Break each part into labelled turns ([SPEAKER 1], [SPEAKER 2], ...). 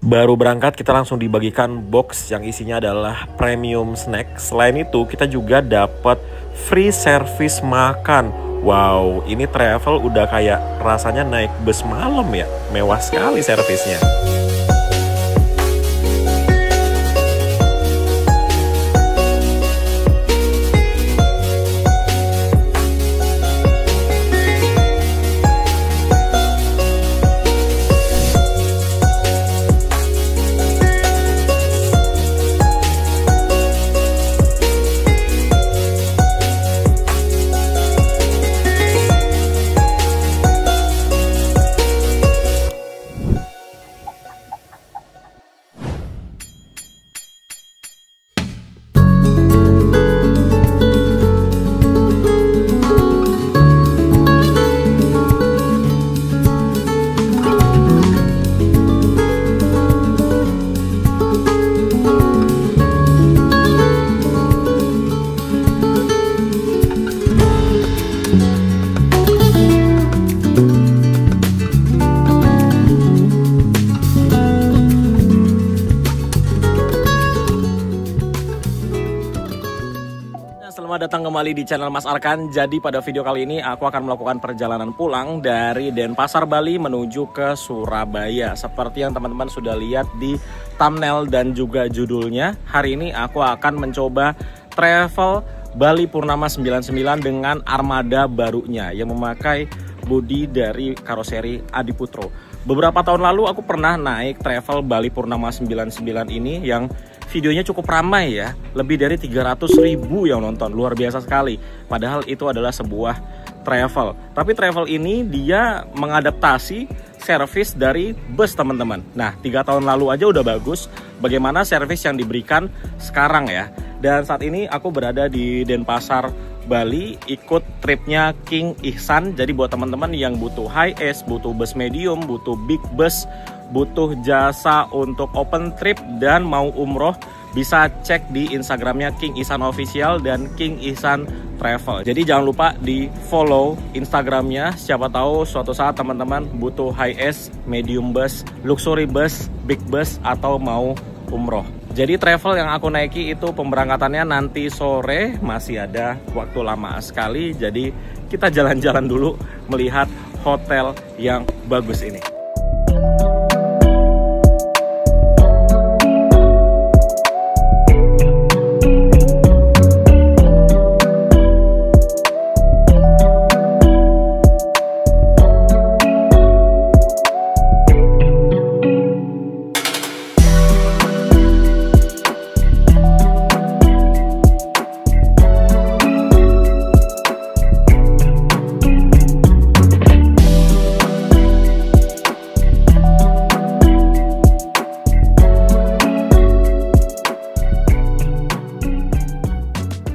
[SPEAKER 1] Baru berangkat kita langsung dibagikan box yang isinya adalah premium snack. Selain itu kita juga dapat free service makan. Wow, ini travel udah kayak rasanya naik bus malam ya. Mewah sekali servisnya. Selamat datang kembali di channel Mas Arkan. Jadi pada video kali ini aku akan melakukan perjalanan pulang dari Denpasar, Bali menuju ke Surabaya. Seperti yang teman-teman sudah lihat di thumbnail dan juga judulnya, hari ini aku akan mencoba travel Bali Purnama 99 dengan armada barunya yang memakai bodi dari karoseri Adiputro. Beberapa tahun lalu aku pernah naik travel Bali Purnama 99 ini yang videonya cukup ramai ya, lebih dari 300.000 yang nonton, luar biasa sekali. Padahal itu adalah sebuah travel. Tapi travel ini dia mengadaptasi servis dari bus teman-teman. Nah, 3 tahun lalu aja udah bagus. Bagaimana servis yang diberikan sekarang ya? Dan saat ini aku berada di Denpasar, Bali, ikut tripnya King Ihsan. Jadi buat teman-teman yang butuh high-S, butuh bus medium, butuh big bus, butuh jasa untuk open trip dan mau umroh, bisa cek di Instagramnya King Ihsan Official dan King Ihsan Travel. Jadi jangan lupa di follow Instagramnya. Siapa tahu suatu saat teman-teman butuh high-S, medium bus, luxury bus, big bus, atau mau umroh. Jadi travel yang aku naiki itu pemberangkatannya nanti sore, masih ada waktu lama sekali. Jadi kita jalan-jalan dulu melihat hotel yang bagus ini.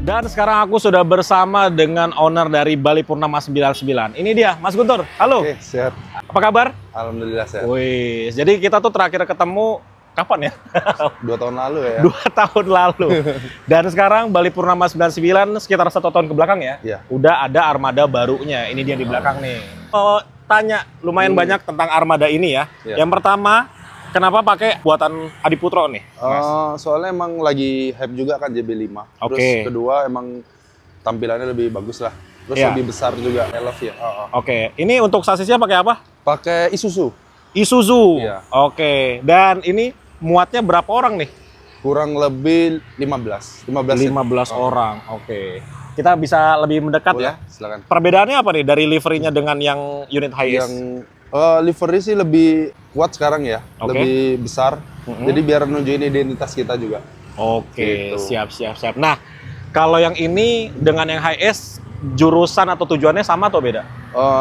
[SPEAKER 1] Dan sekarang aku sudah bersama dengan owner dari Bali Purnama 99. Ini dia, Mas Guntur. Halo.
[SPEAKER 2] Oke, sehat.
[SPEAKER 1] Apa kabar?
[SPEAKER 2] Alhamdulillah sehat.
[SPEAKER 1] Wih, jadi kita tuh terakhir ketemu kapan ya?
[SPEAKER 2] 2 tahun lalu ya.
[SPEAKER 1] 2 tahun lalu. Dan sekarang Bali Purnama 99 sekitar 1 tahun ke belakang ya?
[SPEAKER 2] Iya.
[SPEAKER 1] Udah ada armada barunya. Ini dia di belakang nih. Mau tanya lumayan banyak tentang armada ini ya.
[SPEAKER 2] Iya.
[SPEAKER 1] Yang pertama, kenapa pakai buatan Adiputro nih, Mas?
[SPEAKER 2] Soalnya emang lagi hype juga kan JB5.
[SPEAKER 1] Oke.
[SPEAKER 2] Terus kedua emang tampilannya lebih bagus lah. Terus
[SPEAKER 1] Iya.
[SPEAKER 2] lebih besar juga. I love ya.
[SPEAKER 1] Oke, ini untuk sasisnya pakai apa?
[SPEAKER 2] Pakai Isuzu.
[SPEAKER 1] Isuzu.
[SPEAKER 2] Iya.
[SPEAKER 1] Oke, dan ini muatnya berapa orang nih?
[SPEAKER 2] Kurang lebih 15
[SPEAKER 1] 15 orang. Oke. Kita bisa lebih mendekat
[SPEAKER 2] Boleh,
[SPEAKER 1] ya.
[SPEAKER 2] silakan.
[SPEAKER 1] Perbedaannya apa nih dari liverynya dengan yang unit high-S?
[SPEAKER 2] Yang livery sih lebih kuat sekarang ya.
[SPEAKER 1] Oke.
[SPEAKER 2] Lebih besar. Jadi biar nunjukin identitas kita juga.
[SPEAKER 1] Oke,
[SPEAKER 2] Gitu.
[SPEAKER 1] siap. Nah, kalau yang ini dengan yang high-S, jurusan atau tujuannya sama atau beda?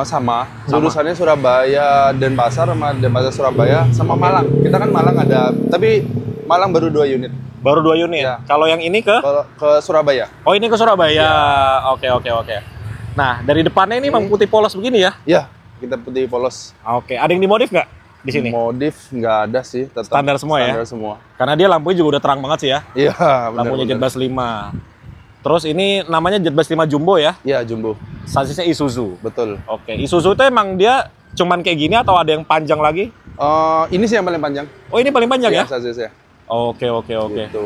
[SPEAKER 2] Sama. Jurusannya Surabaya, Denpasar, sama Denpasar Surabaya, sama Malang. Kita kan Malang ada, tapi Malang baru 2 unit.
[SPEAKER 1] Baru 2 unit.
[SPEAKER 2] Ya.
[SPEAKER 1] Kalau yang ini ke?
[SPEAKER 2] Kalau ke Surabaya.
[SPEAKER 1] Oh, ini ke Surabaya. Oke. Nah, dari depannya ini memang putih polos begini ya?
[SPEAKER 2] Ya, kita putih polos.
[SPEAKER 1] Oke, ada yang dimodif nggak di sini?
[SPEAKER 2] Modif nggak ada sih, tetap
[SPEAKER 1] Standar semua ya?
[SPEAKER 2] Standar semua.
[SPEAKER 1] Karena dia lampunya juga udah terang banget sih ya.
[SPEAKER 2] Iya,
[SPEAKER 1] Lampunya
[SPEAKER 2] benar.
[SPEAKER 1] Jetbus 5. Terus ini namanya Jetbus 5 Jumbo ya?
[SPEAKER 2] Iya, jumbo.
[SPEAKER 1] Sasisnya Isuzu.
[SPEAKER 2] Betul.
[SPEAKER 1] Oke, Isuzu itu emang dia cuman kayak gini atau ada yang panjang lagi?
[SPEAKER 2] Ini sih yang paling panjang.
[SPEAKER 1] Oh, ini paling panjang ya?
[SPEAKER 2] Saja.
[SPEAKER 1] Oke.
[SPEAKER 2] Gitu.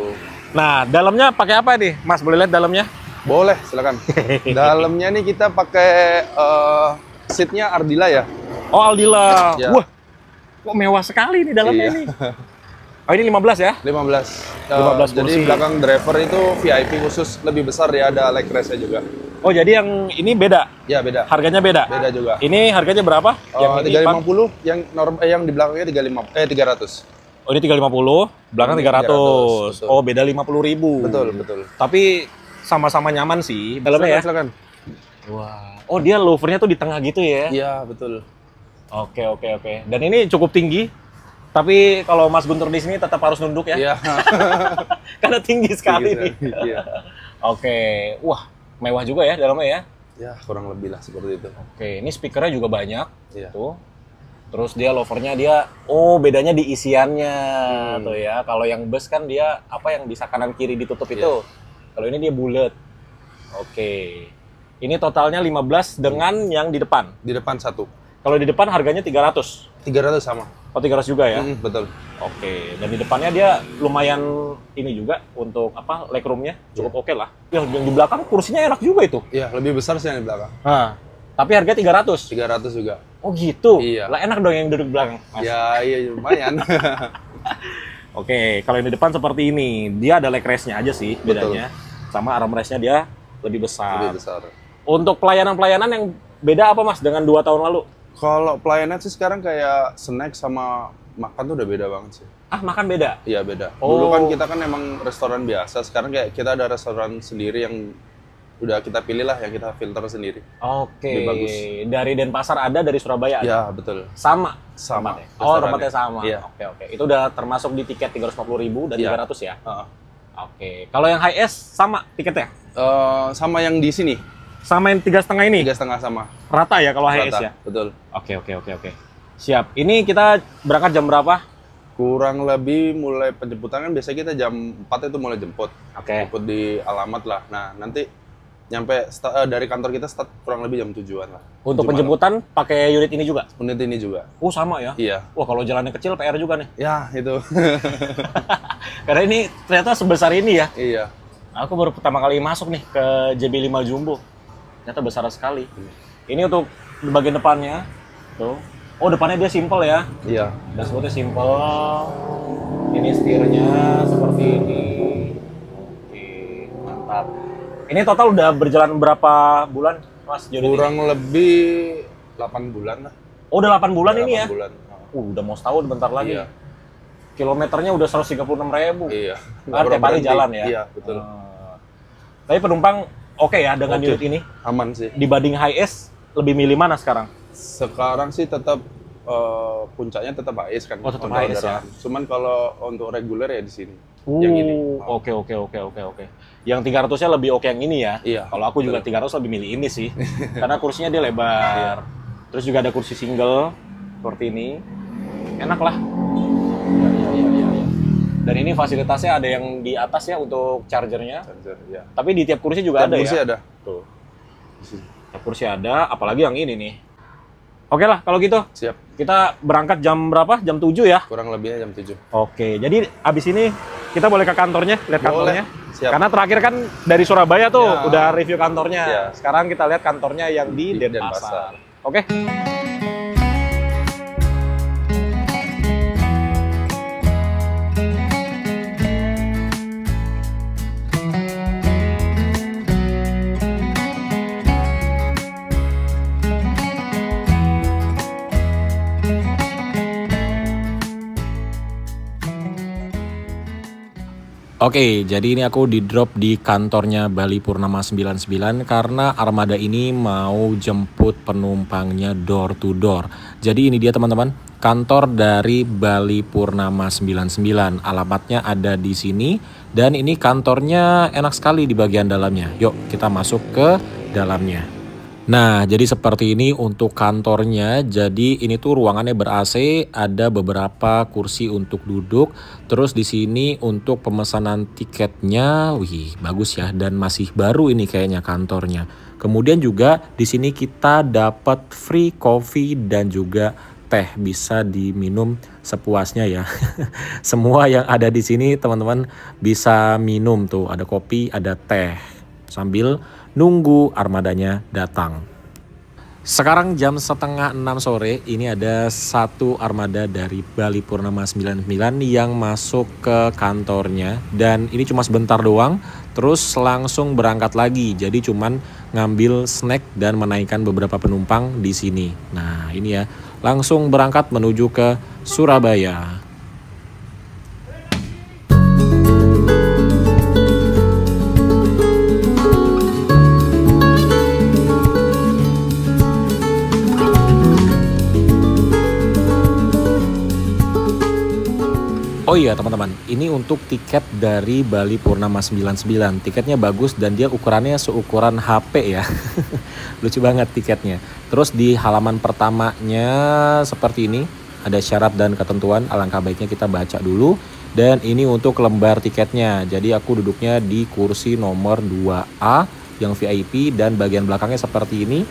[SPEAKER 1] Nah, dalamnya pakai apa nih, Mas? Boleh lihat dalamnya?
[SPEAKER 2] Boleh, silakan. Dalamnya nih kita pakai seatnya Ardila ya.
[SPEAKER 1] Oh, Aldila.
[SPEAKER 2] Ya.
[SPEAKER 1] Wah, kok mewah sekali nih dalamnya
[SPEAKER 2] Iya.
[SPEAKER 1] nih. Oh, ini 15 ya?
[SPEAKER 2] 15.
[SPEAKER 1] 15
[SPEAKER 2] jadi
[SPEAKER 1] kursi.
[SPEAKER 2] belakang driver itu VIP khusus, lebih besar ya, ada leg rest-nya juga.
[SPEAKER 1] Oh, jadi yang ini beda?
[SPEAKER 2] Ya, beda.
[SPEAKER 1] Harganya beda?
[SPEAKER 2] Beda juga.
[SPEAKER 1] Ini harganya berapa? Yang ini,
[SPEAKER 2] 350, yang di belakangnya 300.
[SPEAKER 1] Oh, ini 350, belakang 300.
[SPEAKER 2] 300, betul.
[SPEAKER 1] Oh, beda 50.000.
[SPEAKER 2] Betul.
[SPEAKER 1] Tapi sama-sama nyaman sih dalamnya ya.
[SPEAKER 2] Silakan.
[SPEAKER 1] Wah. Oh, dia louvernya tuh di tengah gitu ya?
[SPEAKER 2] Iya, betul.
[SPEAKER 1] Oke. Dan ini cukup tinggi. Tapi kalau Mas Guntur di sini tetap harus nunduk ya?
[SPEAKER 2] Iya.
[SPEAKER 1] Karena tinggi sekali nih.
[SPEAKER 2] Iya.
[SPEAKER 1] Oke. Wah, mewah juga ya dalamnya ya?
[SPEAKER 2] Ya, kurang lebih lah seperti itu.
[SPEAKER 1] Oke, ini speakernya juga banyak.
[SPEAKER 2] Iya.
[SPEAKER 1] Tuh. Terus dia louvernya bedanya di isiannya tuh ya. Kalau yang bus kan dia yang bisa kanan kiri ditutup itu. Kalau ini dia bulat. Oke. Ini totalnya 15 dengan yang di depan.
[SPEAKER 2] Di depan satu.
[SPEAKER 1] Kalau di depan harganya 300.
[SPEAKER 2] 300 sama.
[SPEAKER 1] Oh, 300 juga ya?
[SPEAKER 2] Betul.
[SPEAKER 1] Oke. Dan di depannya dia lumayan ini juga untuk legroomnya cukup oke lah. Yang di belakang kursinya enak juga itu.
[SPEAKER 2] Iya, lebih besar sih yang di belakang.
[SPEAKER 1] Nah, tapi harga 300.
[SPEAKER 2] 300 juga.
[SPEAKER 1] Oh gitu?
[SPEAKER 2] Iya.
[SPEAKER 1] Lah enak dong yang duduk belakang, Mas.
[SPEAKER 2] Ya, iya lumayan.
[SPEAKER 1] Oke, kalau yang di depan seperti ini, dia ada leg rest-nya aja sih bedanya. Sama armrest-nya dia lebih besar.
[SPEAKER 2] Lebih besar.
[SPEAKER 1] Untuk pelayanan-pelayanan yang beda apa, Mas, dengan 2 tahun lalu?
[SPEAKER 2] Kalau pelayanan sih sekarang kayak snack sama makan tuh udah beda banget sih.
[SPEAKER 1] Ah, makan beda?
[SPEAKER 2] Iya, beda.
[SPEAKER 1] Oh.
[SPEAKER 2] Dulu kan kita kan emang restoran biasa, sekarang kayak kita ada restoran sendiri yang udah kita pilih lah, yang kita filter sendiri.
[SPEAKER 1] Oke.
[SPEAKER 2] Lebih bagus.
[SPEAKER 1] Dari Denpasar ada, dari Surabaya ada?
[SPEAKER 2] Iya, betul.
[SPEAKER 1] Sama?
[SPEAKER 2] Sama.
[SPEAKER 1] Tempatnya? Oh,
[SPEAKER 2] Restorannya.
[SPEAKER 1] tempatnya sama.
[SPEAKER 2] Iya.
[SPEAKER 1] Oke. Itu udah termasuk di tiket 350.000 dan
[SPEAKER 2] Iya.
[SPEAKER 1] 300 ya?
[SPEAKER 2] Heeh.
[SPEAKER 1] Oke. Kalau yang high S sama tiketnya?
[SPEAKER 2] Sama yang di sini,
[SPEAKER 1] Sama yang 3,5 ini?
[SPEAKER 2] 3,5 sama.
[SPEAKER 1] Rata ya kalau high S
[SPEAKER 2] Rata,
[SPEAKER 1] ya?
[SPEAKER 2] betul.
[SPEAKER 1] Oke. Siap. Ini kita berangkat jam berapa?
[SPEAKER 2] Kurang lebih mulai penjemputan kan biasanya kita jam 4 itu mulai jemput.
[SPEAKER 1] Oke.
[SPEAKER 2] Jemput di alamat lah. Nah, nanti nyampe dari kantor kita start kurang lebih jam 7-an lah.
[SPEAKER 1] Untuk
[SPEAKER 2] 7 malam.
[SPEAKER 1] penjemputan pakai unit ini juga?
[SPEAKER 2] Unit ini juga.
[SPEAKER 1] Oh, sama ya?
[SPEAKER 2] Iya.
[SPEAKER 1] Wah, kalau jalannya kecil PR juga nih.
[SPEAKER 2] Ya, itu.
[SPEAKER 1] Karena ini ternyata sebesar ini ya.
[SPEAKER 2] Iya.
[SPEAKER 1] Aku baru pertama kali masuk nih ke JB5 Jumbo. Ternyata besar sekali. Ini untuk bagian depannya. Tuh. Oh, depannya dia simple ya.
[SPEAKER 2] Iya.
[SPEAKER 1] Dashboardnya simple. Ini setirnya seperti ini. Oke, mantap. Ini total udah berjalan berapa bulan, Mas Jody?
[SPEAKER 2] Kurang lebih 8 bulan lah.
[SPEAKER 1] Oh, udah 8 bulan ini
[SPEAKER 2] 8
[SPEAKER 1] ya?
[SPEAKER 2] bulan.
[SPEAKER 1] Udah mau setahun bentar lagi.
[SPEAKER 2] Iya.
[SPEAKER 1] Kilometernya udah 136.000.
[SPEAKER 2] Iya.
[SPEAKER 1] Tiap hari jalan ya?
[SPEAKER 2] Iya, betul.
[SPEAKER 1] Tapi penumpang oke ya dengan
[SPEAKER 2] Oke.
[SPEAKER 1] unit ini?
[SPEAKER 2] Aman sih.
[SPEAKER 1] Dibanding high S, lebih milih mana sekarang?
[SPEAKER 2] Sekarang sih tetap puncaknya tetap AIS kan.
[SPEAKER 1] Oh, tetap
[SPEAKER 2] untuk
[SPEAKER 1] AIS ya?
[SPEAKER 2] orderan. Cuman kalau untuk reguler ya di sini. Yang ini.
[SPEAKER 1] Oke. Yang 300-nya lebih oke yang ini ya?
[SPEAKER 2] Iya.
[SPEAKER 1] Kalau aku juga
[SPEAKER 2] betul.
[SPEAKER 1] 300 lebih milih ini sih. Karena kursinya dia lebar. Terus juga ada kursi single seperti ini. Enak lah.
[SPEAKER 2] Iya.
[SPEAKER 1] Dan ini fasilitasnya ada yang di atas ya untuk chargernya.
[SPEAKER 2] Charger, ya.
[SPEAKER 1] Tapi di tiap kursi juga ada
[SPEAKER 2] Kursi
[SPEAKER 1] ya?
[SPEAKER 2] ada.
[SPEAKER 1] Tuh. Tiap kursi ada, apalagi yang ini nih. Oke lah kalau gitu.
[SPEAKER 2] Siap.
[SPEAKER 1] Kita berangkat jam berapa? Jam 7 ya?
[SPEAKER 2] Kurang lebihnya jam 7.
[SPEAKER 1] Oke, jadi abis ini kita boleh ke kantornya, lihat
[SPEAKER 2] Boleh.
[SPEAKER 1] kantornya.
[SPEAKER 2] Siap.
[SPEAKER 1] Karena terakhir kan dari Surabaya tuh
[SPEAKER 2] Ya.
[SPEAKER 1] udah review kantornya.
[SPEAKER 2] Ya.
[SPEAKER 1] Sekarang kita lihat kantornya yang di
[SPEAKER 2] Di
[SPEAKER 1] Denpasar.
[SPEAKER 2] Denpasar.
[SPEAKER 1] Oke. Oke, jadi ini aku di drop di kantornya Bali Purnama 99 karena armada ini mau jemput penumpangnya door to door. Jadi ini dia teman-teman, kantor dari Bali Purnama 99. Alamatnya ada di sini dan ini kantornya enak sekali di bagian dalamnya. Yuk kita masuk ke dalamnya. Nah, jadi seperti ini untuk kantornya. Jadi ini tuh ruangannya ber-AC, ada beberapa kursi untuk duduk. Terus di sini untuk pemesanan tiketnya, wih, bagus ya dan masih baru ini kayaknya kantornya. Kemudian juga di sini kita dapat free coffee dan juga teh, bisa diminum sepuasnya ya. Semua yang ada di sini teman-teman bisa minum tuh, ada kopi, ada teh sambil nunggu armadanya datang. Sekarang jam setengah 6 sore, ini ada satu armada dari Bali Purnama 99 yang masuk ke kantornya. Dan ini cuma sebentar doang, terus langsung berangkat lagi. Jadi cuman ngambil snack dan menaikkan beberapa penumpang di sini. Nah ini ya, langsung berangkat menuju ke Surabaya. Oh iya teman-teman, ini untuk tiket dari Bali Purnama 99. Tiketnya bagus dan dia ukurannya seukuran HP ya. Lucu banget tiketnya. Terus di halaman pertamanya seperti ini, ada syarat dan ketentuan. Alangkah baiknya kita baca dulu. Dan ini untuk lembar tiketnya. Jadi aku duduknya di kursi nomor 2A yang VIP, dan bagian belakangnya seperti ini.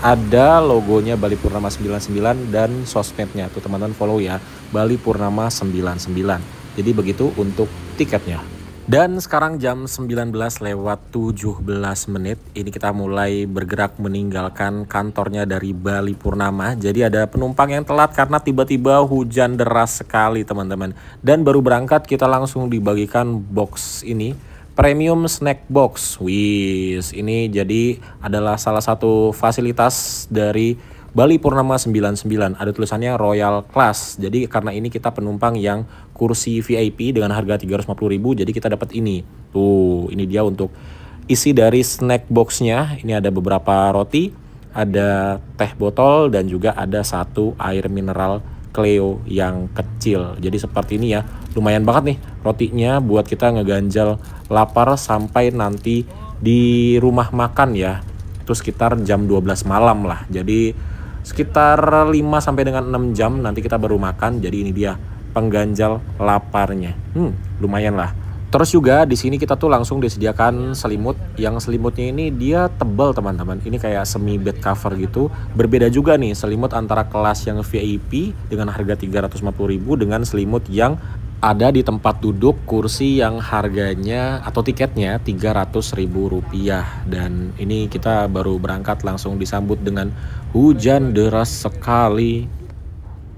[SPEAKER 1] Ada logonya Bali Purnama 99 dan sosmednya. Tuh teman-teman follow ya, Bali Purnama 99. Jadi begitu untuk tiketnya. Dan sekarang jam 19:17 menit. Ini kita mulai bergerak meninggalkan kantornya dari Bali Purnama. Jadi ada penumpang yang telat karena tiba-tiba hujan deras sekali teman-teman. Dan baru berangkat kita langsung dibagikan box ini. Premium snack box. Wis, ini jadi adalah salah satu fasilitas dari Bali Purnama 99. Ada tulisannya Royal Class. Jadi karena ini kita penumpang yang kursi VIP dengan harga 350.000, jadi kita dapat ini. Tuh, ini dia untuk isi dari snack boxnya. Ini ada beberapa roti, ada teh botol, dan juga ada satu air mineral Cleo yang kecil. Jadi seperti ini ya, lumayan banget nih rotinya buat kita ngeganjal lapar sampai nanti di rumah makan ya. Itu sekitar jam 12 malam lah. Jadi sekitar 5 sampai dengan 6 jam nanti kita baru makan. Jadi ini dia pengganjal laparnya. Lumayan lah. Terus juga di sini kita tuh langsung disediakan selimut. Yang selimutnya ini dia tebal teman-teman. Ini kayak semi bed cover gitu. Berbeda juga nih selimut antara kelas yang VIP dengan harga 350.000 dengan selimut yang ada di tempat duduk kursi yang harganya atau tiketnya Rp300.000. Dan ini kita baru berangkat langsung disambut dengan hujan deras sekali.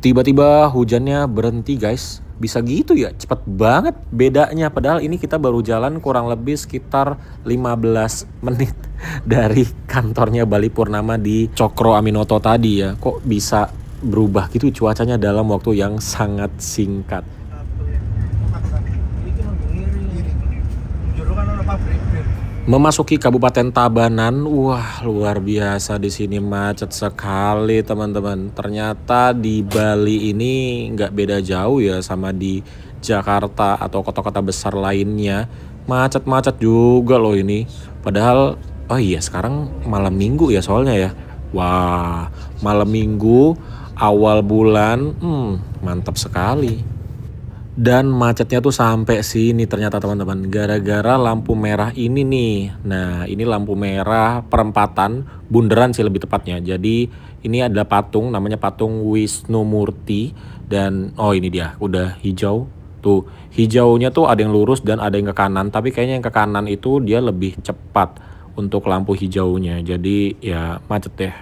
[SPEAKER 1] Tiba-tiba hujannya berhenti guys. Bisa gitu ya, cepet banget bedanya. Padahal ini kita baru jalan kurang lebih sekitar 15 menit dari kantornya Bali Purnama di Cokro Aminoto tadi ya. Kok bisa berubah gitu cuacanya dalam waktu yang sangat singkat. Memasuki Kabupaten Tabanan, wah luar biasa di sini, macet sekali teman-teman. Ternyata di Bali ini nggak beda jauh ya sama di Jakarta atau kota-kota besar lainnya. Macet-macet juga loh ini. Padahal, oh iya sekarang malam minggu ya soalnya ya. Wah, malam minggu awal bulan, mantap sekali. Dan macetnya tuh sampai sini ternyata teman-teman, gara-gara lampu merah ini nih. Nah ini lampu merah perempatan bundaran sih lebih tepatnya. Jadi ini ada patung, namanya patung Wisnu Murti. Dan oh ini dia udah hijau. Tuh hijaunya tuh ada yang lurus dan ada yang ke kanan. Tapi kayaknya yang ke kanan itu dia lebih cepat untuk lampu hijaunya. Jadi ya macet deh.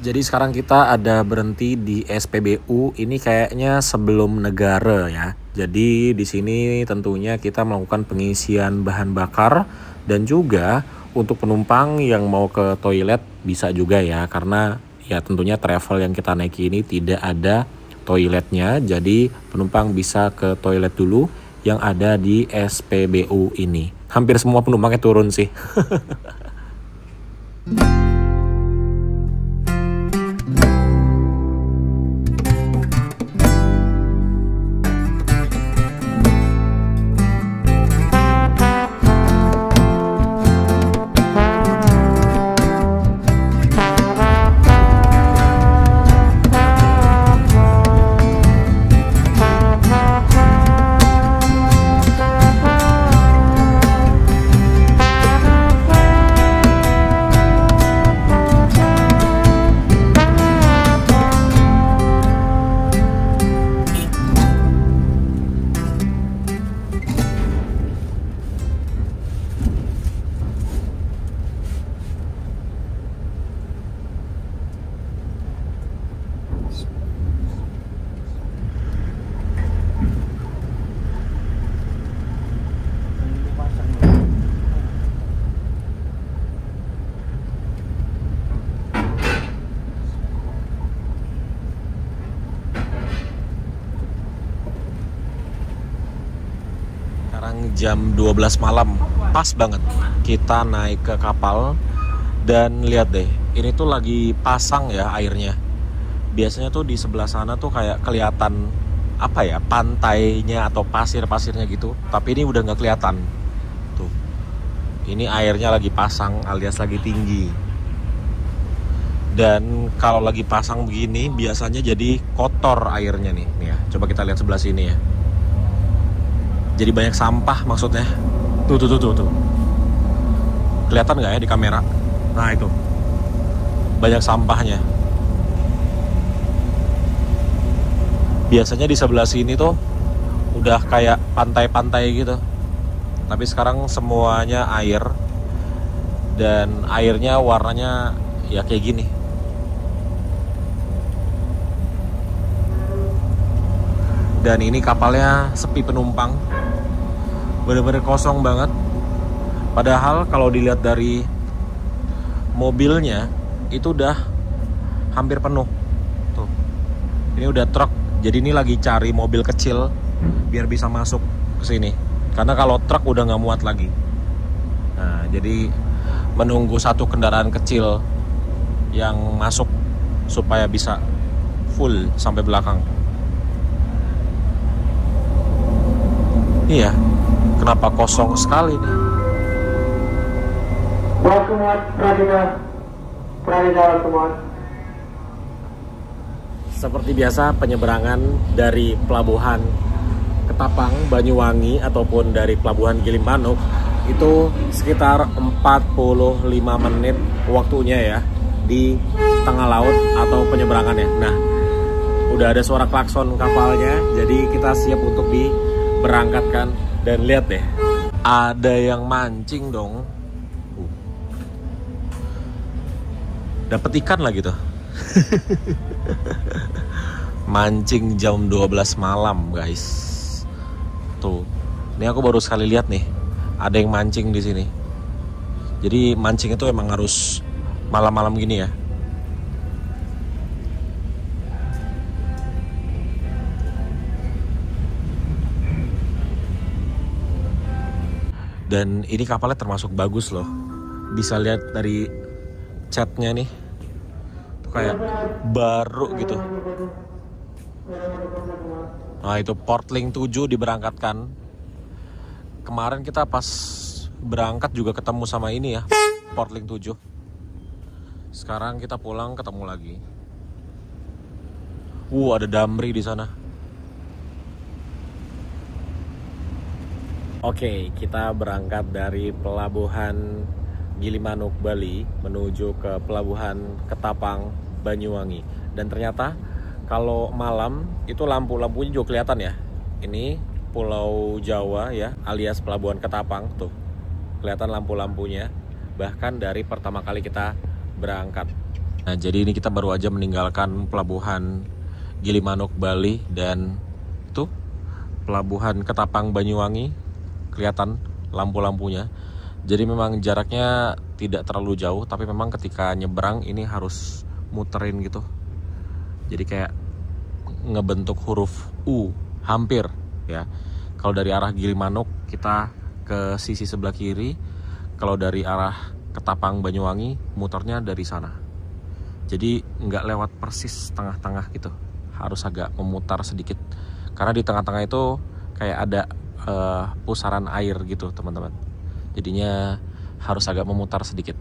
[SPEAKER 1] Jadi sekarang kita ada berhenti di SPBU, ini kayaknya sebelum negara ya. Jadi di sini tentunya kita melakukan pengisian bahan bakar, dan juga untuk penumpang yang mau ke toilet bisa juga ya, karena ya tentunya travel yang kita naiki ini tidak ada toiletnya. Jadi penumpang bisa ke toilet dulu yang ada di SPBU ini. Hampir semua penumpangnya turun sih. jam 12 malam. Pas banget kita naik ke kapal. Dan lihat deh, ini tuh lagi pasang ya airnya. Biasanya tuh di sebelah sana tuh kayak kelihatan apa ya, pantainya atau pasir-pasirnya gitu. Tapi ini udah nggak kelihatan. Tuh, ini airnya lagi pasang alias lagi tinggi. Dan kalau lagi pasang begini biasanya jadi kotor airnya nih ya. Coba kita lihat sebelah sini ya. Jadi banyak sampah maksudnya. Tuh. Kelihatan nggak ya di kamera? Nah itu, banyak sampahnya. Biasanya di sebelah sini tuh udah kayak pantai-pantai gitu. Tapi sekarang semuanya air. Dan airnya warnanya ya kayak gini. Dan ini kapalnya sepi penumpang. Bener-bener kosong banget. Padahal kalau dilihat dari mobilnya itu udah hampir penuh. Tuh. Ini udah truk. Jadi ini lagi cari mobil kecil biar bisa masuk ke sini. Karena kalau truk udah nggak muat lagi. Nah, jadi menunggu satu kendaraan kecil yang masuk supaya bisa full sampai belakang. Iya. Kenapa kosong sekali nih? Seperti biasa penyeberangan dari pelabuhan Ketapang, Banyuwangi ataupun dari pelabuhan Gilimanuk itu sekitar 45 menit waktunya ya di tengah laut atau penyeberangannya. Nah, udah ada suara klakson kapalnya, jadi kita siap untuk diberangkatkan. Dan lihat deh, ada yang mancing dong. Dapat ikan lah gitu. Mancing jam 12 malam guys. Tuh, ini aku baru sekali lihat nih, ada yang mancing di sini. Jadi mancing itu emang harus malam-malam gini ya. Dan ini kapalnya termasuk bagus loh. Bisa lihat dari catnya nih, tuh kayak baru gitu. Nah itu Portling 7 diberangkatkan. Kemarin kita pas berangkat juga ketemu sama ini ya, Portling 7. Sekarang kita pulang ketemu lagi. Ada Damri di sana. Oke, kita berangkat dari pelabuhan Gilimanuk, Bali menuju ke pelabuhan Ketapang, Banyuwangi. Dan ternyata kalau malam itu lampu-lampunya juga kelihatan ya. Ini Pulau Jawa ya, alias pelabuhan Ketapang tuh. Kelihatan lampu-lampunya bahkan dari pertama kali kita berangkat. Nah, jadi ini kita baru aja meninggalkan pelabuhan Gilimanuk, Bali, dan tuh pelabuhan Ketapang, Banyuwangi. Kelihatan lampu-lampunya. Jadi memang jaraknya tidak terlalu jauh, tapi memang ketika nyebrang ini harus muterin gitu. Jadi kayak ngebentuk huruf U, hampir ya. Kalau dari arah Gilimanuk kita ke sisi sebelah kiri, kalau dari arah Ketapang Banyuwangi muternya dari sana. Jadi nggak lewat persis tengah-tengah gitu, harus agak memutar sedikit. Karena di tengah-tengah itu kayak ada pusaran air gitu teman-teman. Jadinya harus agak memutar sedikit.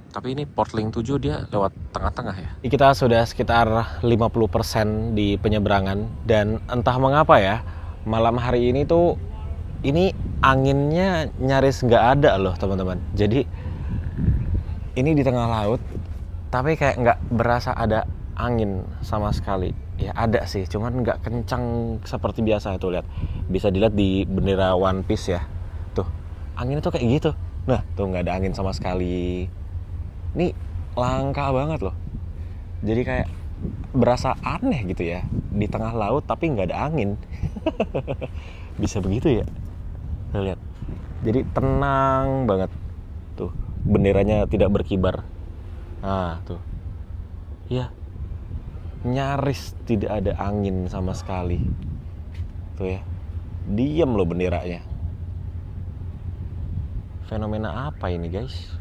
[SPEAKER 1] Tapi ini Portling 7 dia lewat tengah-tengah ya. Kita sudah sekitar 50% di penyeberangan. Dan entah mengapa ya, malam hari ini tuh ini anginnya nyaris nggak ada loh teman-teman. Jadi ini di tengah laut, tapi kayak nggak berasa ada angin sama sekali. Ya ada sih, cuman nggak kencang seperti biasa. Itu lihat, bisa dilihat di bendera One Piece ya. Tuh, anginnya tuh kayak gitu. Nah, tuh nggak ada angin sama sekali. Ini langka banget loh. Jadi kayak berasa aneh gitu ya, di tengah laut tapi nggak ada angin. Bisa begitu ya? Nah, lihat. Jadi tenang banget. Tuh, benderanya tidak berkibar. Nah, tuh. Iya. Nyaris tidak ada angin sama sekali. Tuh ya. Diem loh benderanya. Fenomena apa ini guys?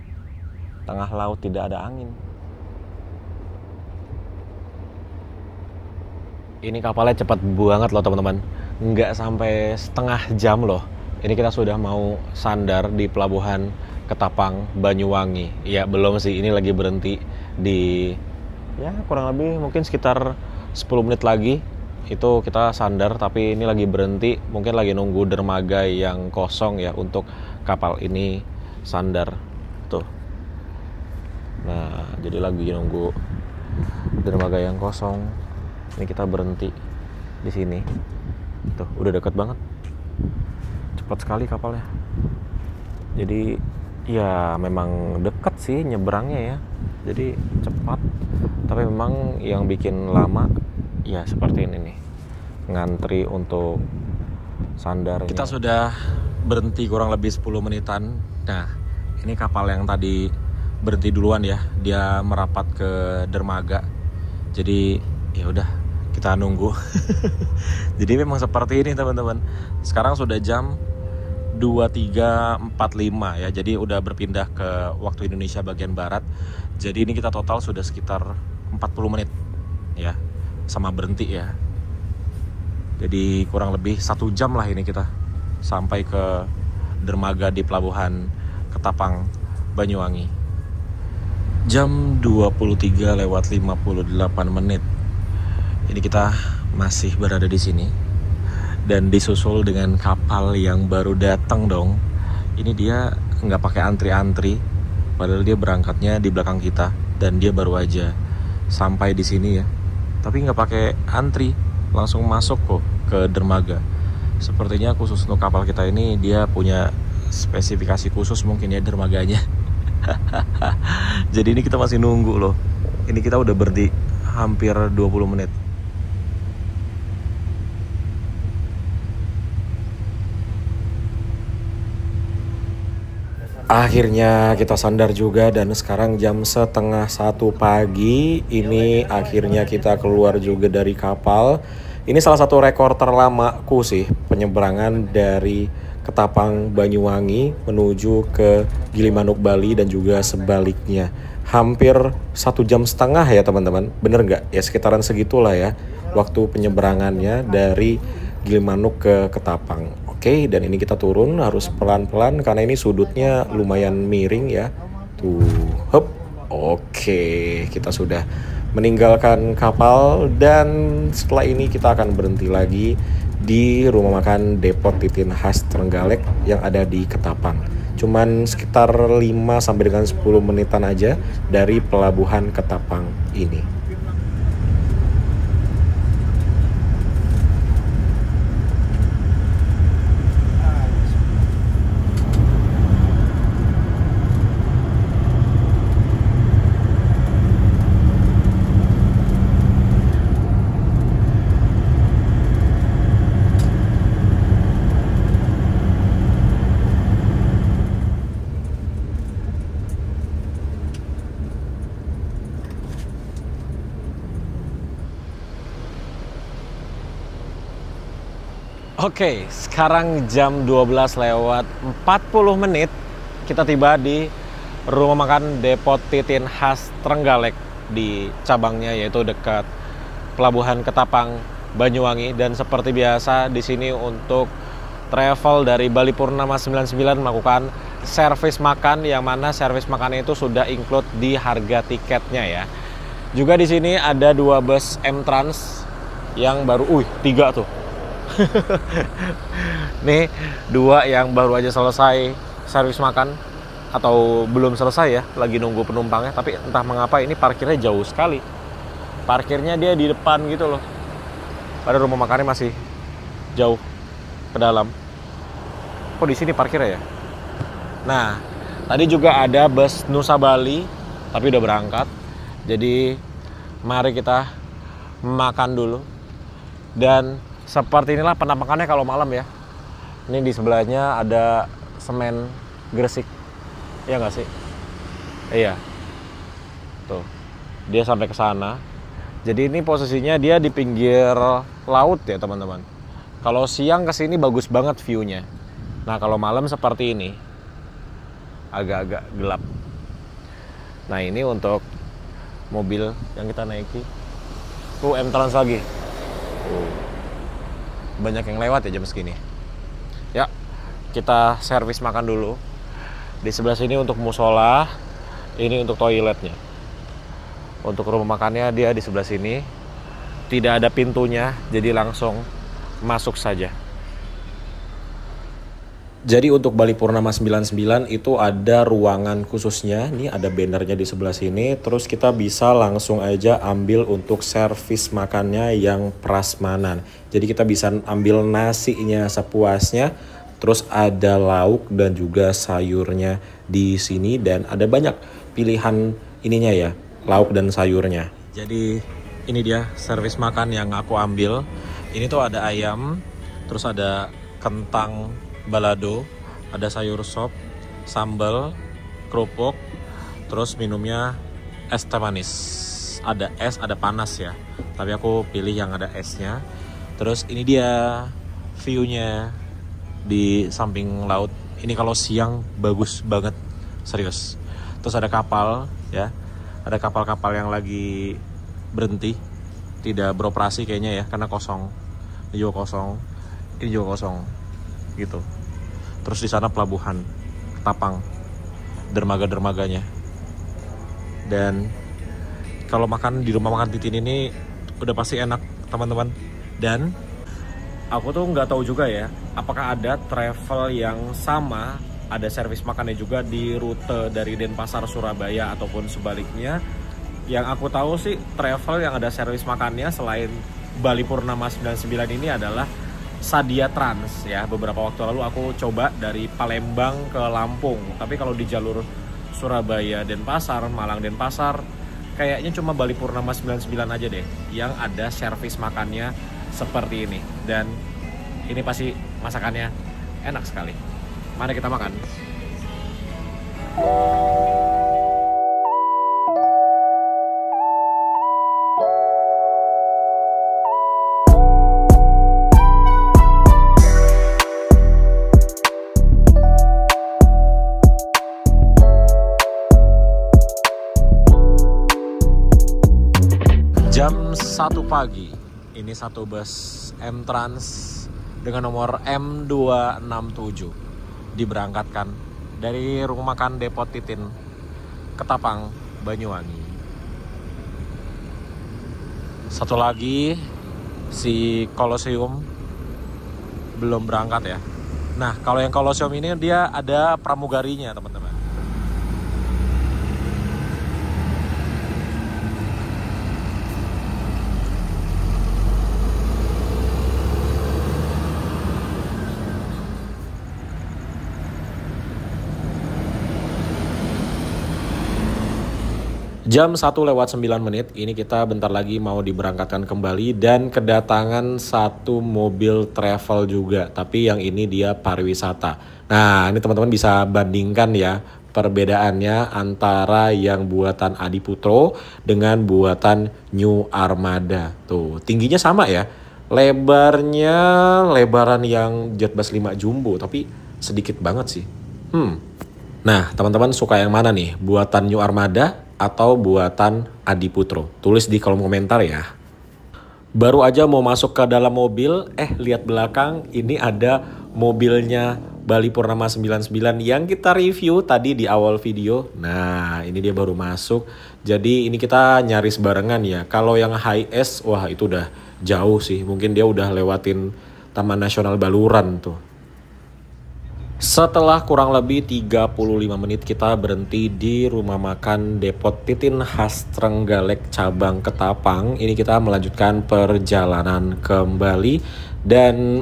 [SPEAKER 1] Tengah laut tidak ada angin. Ini kapalnya cepat banget loh teman-teman. Nggak sampai setengah jam loh. Ini kita sudah mau sandar di pelabuhan Ketapang, Banyuwangi. Ya belum sih, ini lagi berhenti di ya kurang lebih mungkin sekitar 10 menit lagi itu kita sandar, tapi ini lagi berhenti, mungkin lagi nunggu dermaga yang kosong ya untuk kapal ini sandar tuh. Nah, jadi lagi nunggu dermaga yang kosong. Ini kita berhenti di sini. Tuh, udah deket banget. Cepat sekali kapalnya. Jadi ya memang deket sih nyebrangnya ya. Jadi cepat. Tapi memang yang bikin lama ya seperti ini nih, ngantri untuk sandarnya. Kita sudah berhenti kurang lebih 10 menitan. Nah, ini kapal yang tadi berhenti duluan ya, dia merapat ke dermaga. Jadi ya udah kita nunggu. Jadi memang seperti ini teman-teman. Sekarang sudah jam 23.45 ya. Jadi udah berpindah ke waktu Indonesia bagian barat. Jadi ini kita total sudah sekitar 40 menit ya, sama berhenti ya. Jadi kurang lebih 1 jam lah ini kita sampai ke dermaga di pelabuhan Ketapang, Banyuwangi. Jam 23.58 menit. Ini kita masih berada di sini dan disusul dengan kapal yang baru datang dong. Ini dia nggak pakai antri-antri, padahal dia berangkatnya di belakang kita dan dia baru aja sampai di sini ya. Tapi nggak pakai antri, langsung masuk kok ke dermaga. Sepertinya khusus untuk kapal kita ini dia punya spesifikasi khusus mungkin ya dermaganya. Jadi ini kita masih nunggu loh. Ini kita udah berhenti hampir 20 menit. Akhirnya kita sandar juga dan sekarang jam 12:30 pagi. Ini akhirnya kita keluar juga dari kapal. Ini salah satu rekor terlamaku sih, penyeberangan dari Ketapang Banyuwangi menuju ke Gilimanuk Bali dan juga sebaliknya. Hampir 1,5 jam ya teman-teman. Bener nggak? Ya sekitaran segitulah ya waktu penyeberangannya dari Gilimanuk ke Ketapang. Oke, dan ini kita turun harus pelan-pelan karena ini sudutnya lumayan miring ya. Tuh, hop. Oke, kita sudah meninggalkan kapal dan setelah ini kita akan berhenti lagi di rumah makan Depot Titin khas Trenggalek yang ada di Ketapang. Cuman sekitar 5 sampai dengan 10 menitan aja dari pelabuhan Ketapang ini. Oke, sekarang jam 12:40 kita tiba di rumah makan Depot Titin khas Trenggalek di cabangnya yaitu dekat pelabuhan Ketapang, Banyuwangi. Dan seperti biasa di sini untuk travel dari Bali Purnama 99 melakukan servis makan, yang mana servis makannya itu sudah include di harga tiketnya ya. Juga di sini ada 2 bus M-Trans yang baru, 3 tuh. Nih 2 yang baru aja selesai servis makan atau belum selesai ya, lagi nunggu penumpangnya. Tapi entah mengapa ini parkirnya jauh sekali. Parkirnya dia di depan gitu loh, padahal rumah makannya masih jauh ke dalam. Kok di sini parkirnya ya? Nah, tadi juga ada bus Nusa Bali tapi udah berangkat. Jadi mari kita makan dulu. Dan seperti inilah penampakannya kalau malam ya. Ini di sebelahnya ada semen Gresik. Iya nggak sih? Iya. Tuh. Dia sampai ke sana. Jadi ini posisinya dia di pinggir laut ya teman-teman. Kalau siang kesini bagus banget view-nya. Nah kalau malam seperti ini, agak-agak gelap. Nah ini untuk mobil yang kita naiki. Tuh M-Trans lagi. Banyak yang lewat ya jam segini. Ya, kita servis makan dulu. Di sebelah sini untuk musola, ini untuk toiletnya. Untuk rumah makannya dia di sebelah sini. Tidak ada pintunya, jadi langsung masuk saja. Jadi untuk Bali Purnama 99 itu ada ruangan khususnya. Nih ada bannernya di sebelah sini. Terus kita bisa langsung aja ambil untuk servis makannya yang prasmanan. Jadi kita bisa ambil nasinya sepuasnya. Terus ada lauk dan juga sayurnya di sini. Dan ada banyak pilihan ininya ya, lauk dan sayurnya. Jadi ini dia servis makan yang aku ambil. Ini tuh ada ayam, terus ada kentang balado, ada sayur sop, sambal, kerupuk, terus minumnya es teh manis. Ada es, ada panas ya. Tapi aku pilih yang ada esnya. Terus ini dia view-nya di samping laut. Ini kalau siang bagus banget, serius. Terus ada kapal ya. Ada kapal-kapal yang lagi berhenti, tidak beroperasi kayaknya ya, karena kosong. Ini juga kosong, ini juga kosong, gitu. Terus di sana pelabuhan Ketapang, dermaga-dermaganya. Dan kalau makan di rumah makan Titin ini udah pasti enak teman-teman. Dan aku tuh nggak tahu juga ya, apakah ada travel yang sama, ada servis makannya juga di rute dari Denpasar Surabaya ataupun sebaliknya. Yang aku tahu sih travel yang ada servis makannya selain Bali Purnama 99 ini adalah Sadia Trans ya. Beberapa waktu lalu aku coba dari Palembang ke Lampung. Tapi kalau di jalur Surabaya Denpasar, Malang Denpasar, kayaknya cuma Bali Purnama 99 aja deh yang ada servis makannya seperti ini. Dan ini pasti masakannya enak sekali. Mari kita makan. Jam 1 pagi, ini satu bus M-Trans dengan nomor M267 diberangkatkan dari rumah makan Depot Titin, Ketapang, Banyuwangi. Satu lagi, si Kolosium belum berangkat ya. Nah, kalau yang Kolosium ini dia ada pramugarinya teman-teman. Jam 1:09, ini kita bentar lagi mau diberangkatkan kembali dan kedatangan satu mobil travel juga, tapi yang ini dia pariwisata. Nah, ini teman-teman bisa bandingkan ya perbedaannya antara yang buatan Adiputro dengan buatan New Armada. Tuh, tingginya sama ya. Lebarnya lebaran yang Jet Bus 5 Jumbo, tapi sedikit banget sih. Nah, teman-teman suka yang mana nih? Buatan New Armada atau buatan Adiputro? Tulis di kolom komentar ya. Baru aja mau masuk ke dalam mobil, lihat belakang, ini ada mobilnya Bali Purnama 99 yang kita review tadi di awal video. Nah, ini dia baru masuk. Jadi ini kita nyaris barengan ya. Kalau yang HS, wah itu udah jauh sih. Mungkin dia udah lewatin Taman Nasional Baluran tuh. Setelah kurang lebih 35 menit kita berhenti di rumah makan Depot Titin khas Trenggalek cabang Ketapang. Ini kita melanjutkan perjalanan kembali. Dan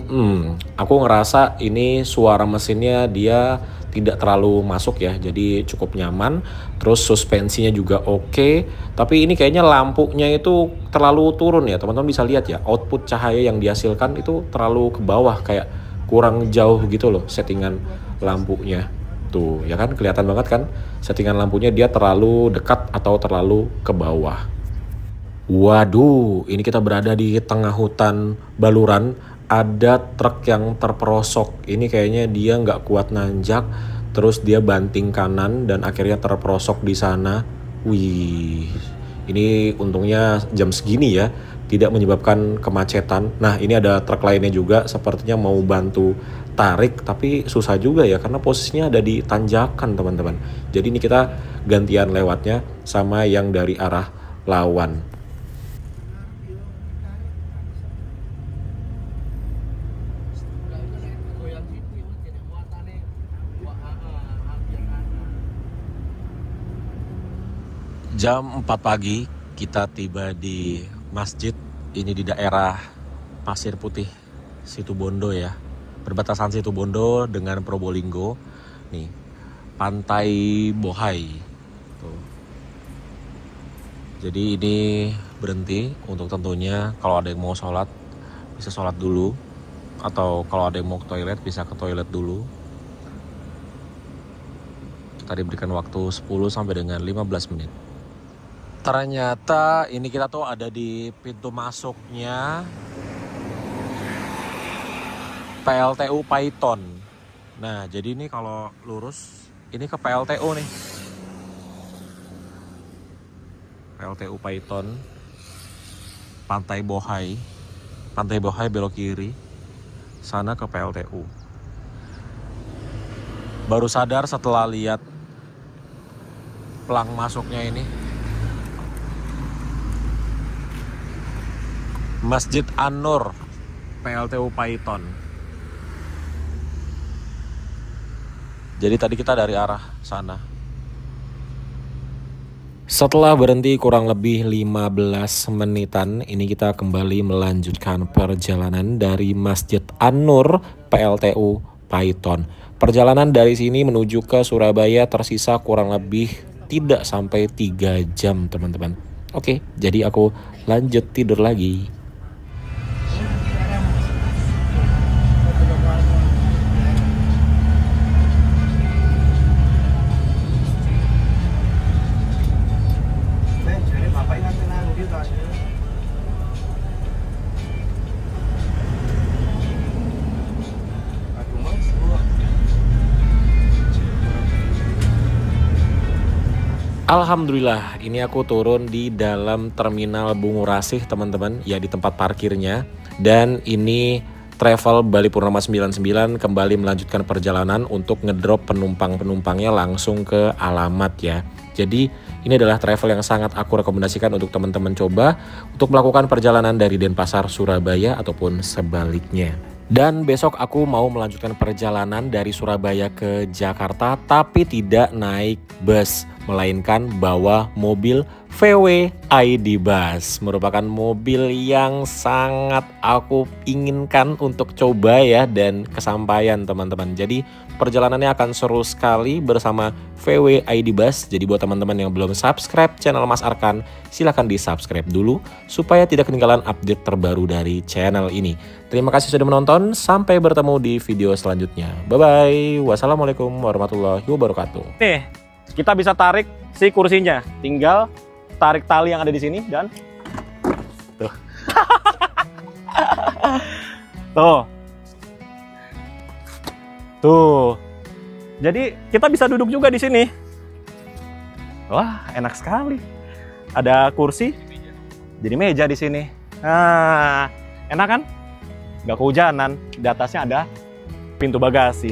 [SPEAKER 1] aku ngerasa ini suara mesinnya dia tidak terlalu masuk ya. Jadi cukup nyaman. Terus suspensinya juga oke. Tapi ini kayaknya lampunya itu terlalu turun ya. Teman-teman bisa lihat ya. Output cahaya yang dihasilkan itu terlalu ke bawah, kayak kurang jauh gitu loh settingan lampunya. Tuh ya kan, kelihatan banget kan settingan lampunya dia terlalu dekat atau terlalu ke bawah. Waduh, ini kita berada di tengah hutan Baluran. ada truk yang terperosok. Ini kayaknya dia nggak kuat nanjak, terus dia banting kanan dan akhirnya terperosok di sana. Wih, ini untungnya jam segini ya, tidak menyebabkan kemacetan. Nah, ini ada truk lainnya juga, sepertinya mau bantu tarik, tapi susah juga ya, karena posisinya ada di tanjakan teman-teman. Jadi ini kita gantian lewatnya sama yang dari arah lawan. Jam 4 pagi kita tiba di masjid ini di daerah Pasir Putih Situbondo ya, perbatasan Situbondo dengan Probolinggo. Nih, Pantai Bohai tuh. Jadi ini berhenti untuk tentunya kalau ada yang mau sholat bisa sholat dulu, atau kalau ada yang mau ke toilet bisa ke toilet dulu. Kita diberikan waktu 10 sampai dengan 15 menit. Ternyata ini kita tuh ada di pintu masuknya PLTU Paiton. Nah, jadi ini kalau lurus ini ke PLTU nih. PLTU Paiton, Pantai Bohai. Pantai Bohai belok kiri, sana ke PLTU. Baru sadar setelah lihat pelang masuknya ini. Masjid An-Nur, PLTU Paiton. Jadi tadi kita dari arah sana. Setelah berhenti kurang lebih 15 menitan, ini kita kembali melanjutkan perjalanan dari Masjid An-Nur, PLTU Paiton. Perjalanan dari sini menuju ke Surabaya tersisa kurang lebih tidak sampai 3 jam teman-teman. Oke, jadi aku lanjut tidur lagi. Alhamdulillah, ini aku turun di dalam terminal Bungurasih teman-teman, ya di tempat parkirnya. Dan ini Travel Bali Purnama 99 kembali melanjutkan perjalanan untuk ngedrop penumpang-penumpangnya langsung ke alamat ya. Jadi ini adalah travel yang sangat aku rekomendasikan untuk teman-teman coba untuk melakukan perjalanan dari Denpasar, Surabaya ataupun sebaliknya. Dan besok aku mau melanjutkan perjalanan dari Surabaya ke Jakarta, tapi tidak naik bus, melainkan bawa mobil VW ID Bus. Merupakan mobil yang sangat aku inginkan untuk coba ya, dan kesampaian teman-teman. Jadi perjalanannya akan seru sekali bersama VW ID Bus. Jadi buat teman-teman yang belum subscribe channel Mas Arkan, silahkan di subscribe dulu supaya tidak ketinggalan update terbaru dari channel ini. Terima kasih sudah menonton, sampai bertemu di video selanjutnya. Bye-bye, wassalamualaikum warahmatullahi wabarakatuh. Nih, kita bisa tarik si kursinya, tinggal tarik tali yang ada di sini dan tuh. Tuh. Tuh. Jadi kita bisa duduk juga di sini. Wah, enak sekali. Ada kursi. Jadi meja di sini. Nah, enak kan? Nggak kehujanan. Di atasnya ada pintu bagasi.